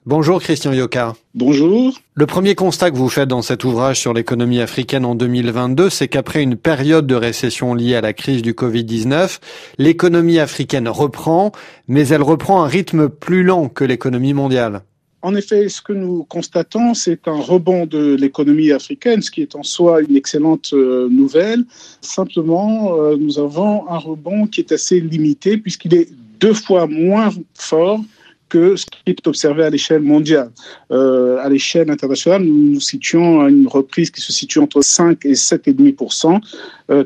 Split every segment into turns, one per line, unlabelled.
Bonjour Christian Yoka.
Bonjour.
Le premier constat que vous faites dans cet ouvrage sur l'économie africaine en 2022, c'est qu'après une période de récession liée à la crise du Covid-19, l'économie africaine reprend, mais elle reprend à un rythme plus lent que l'économie mondiale.
En effet, ce que nous constatons, c'est un rebond de l'économie africaine, ce qui est en soi une excellente nouvelle. Simplement, nous avons un rebond qui est assez limité puisqu'il est 2 fois moins fort que ce qui est observé à l'échelle mondiale. À l'échelle internationale, nous nous situons à une reprise qui se situe entre 5 et 7,5%,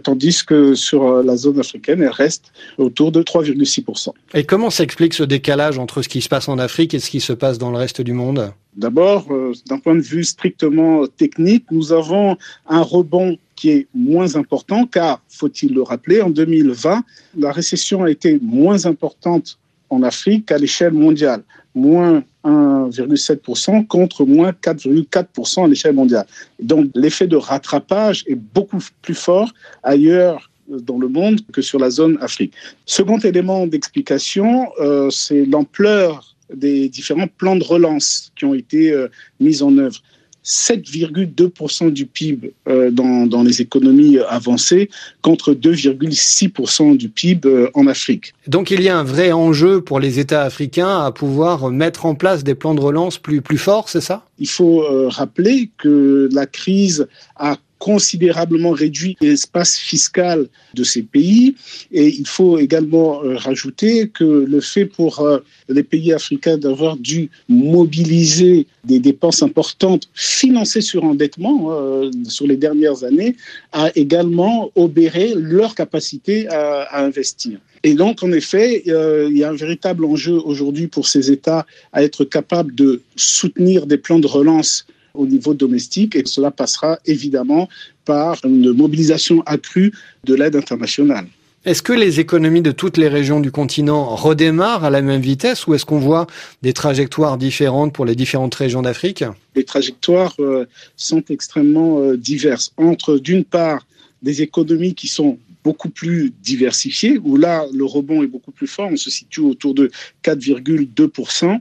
tandis que sur la zone africaine, elle reste autour de 3,6%.
Et comment s'explique ce décalage entre ce qui se passe en Afrique et ce qui se passe dans le reste du monde ?
D'abord, d'un point de vue strictement technique, nous avons un rebond qui est moins important, car, faut-il le rappeler, en 2020, la récession a été moins importante en Afrique qu'à l'échelle mondiale, moins 1,7% contre moins 4,4% à l'échelle mondiale. Donc l'effet de rattrapage est beaucoup plus fort ailleurs dans le monde que sur la zone Afrique. Second élément d'explication, c'est l'ampleur des différents plans de relance qui ont été mis en œuvre. 7,2% du PIB dans les économies avancées contre 2,6% du PIB en Afrique.
Donc il y a un vrai enjeu pour les États africains à pouvoir mettre en place des plans de relance plus forts, c'est ça ?
Il faut rappeler que la crise a considérablement réduit l'espace fiscal de ces pays. Et il faut également rajouter que le fait pour les pays africains d'avoir dû mobiliser des dépenses importantes financées sur endettement sur les dernières années a également obéré leur capacité à investir. Et donc, en effet, il y a un véritable enjeu aujourd'hui pour ces États à être capables de soutenir des plans de relance au niveau domestique, et cela passera évidemment par une mobilisation accrue de l'aide internationale.
Est-ce que les économies de toutes les régions du continent redémarrent à la même vitesse ou est-ce qu'on voit des trajectoires différentes pour les différentes régions d'Afrique ?
Les trajectoires sont extrêmement diverses. Entre, d'une part, des économies qui sont beaucoup plus diversifiées, où là, le rebond est beaucoup plus fort, on se situe autour de 4,2%,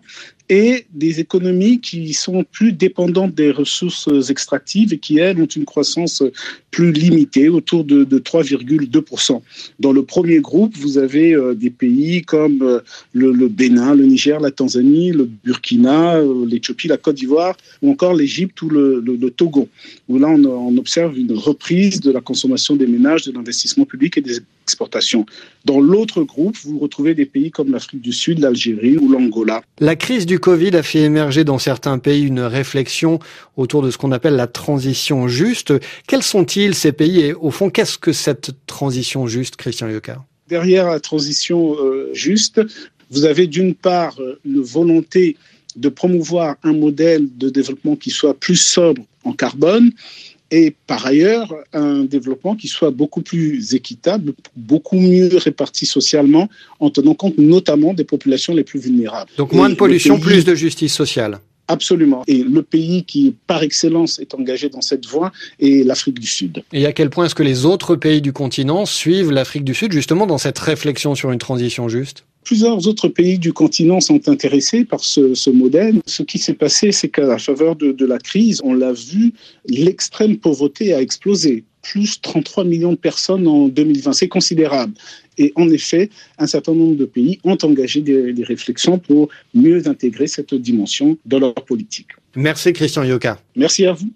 et des économies qui sont plus dépendantes des ressources extractives et qui, elles, ont une croissance plus limitée, autour de 3,2%. Dans le premier groupe, vous avez des pays comme le Bénin, le Niger, la Tanzanie, le Burkina, l'Éthiopie, la Côte d'Ivoire, ou encore l'Égypte ou le Togo, où là, on observe une reprise de la consommation des ménages, de l'investissement public et des exportations. Dans l'autre groupe, vous retrouvez des pays comme l'Afrique du Sud, l'Algérie ou l'Angola.
La crise du Covid a fait émerger dans certains pays une réflexion autour de ce qu'on appelle la transition juste. Quels sont-ils ces pays et au fond, qu'est-ce que cette transition juste, Christian Yoka ?
Derrière la transition juste, vous avez d'une part une volonté de promouvoir un modèle de développement qui soit plus sobre en carbone, et par ailleurs, un développement qui soit beaucoup plus équitable, beaucoup mieux réparti socialement, en tenant compte notamment des populations les plus vulnérables.
Donc moins de pollution, plus de justice sociale.
Absolument. Et le pays qui, par excellence, est engagé dans cette voie est l'Afrique du Sud.
Et à quel point est-ce que les autres pays du continent suivent l'Afrique du Sud, justement, dans cette réflexion sur une transition juste ?
Plusieurs autres pays du continent sont intéressés par ce modèle. Ce qui s'est passé, c'est qu'à la faveur de la crise, on l'a vu, l'extrême pauvreté a explosé. Plus 33 millions de personnes en 2020, c'est considérable. Et en effet, un certain nombre de pays ont engagé des réflexions pour mieux intégrer cette dimension dans leur politique.
Merci Christian Yoka.
Merci à vous.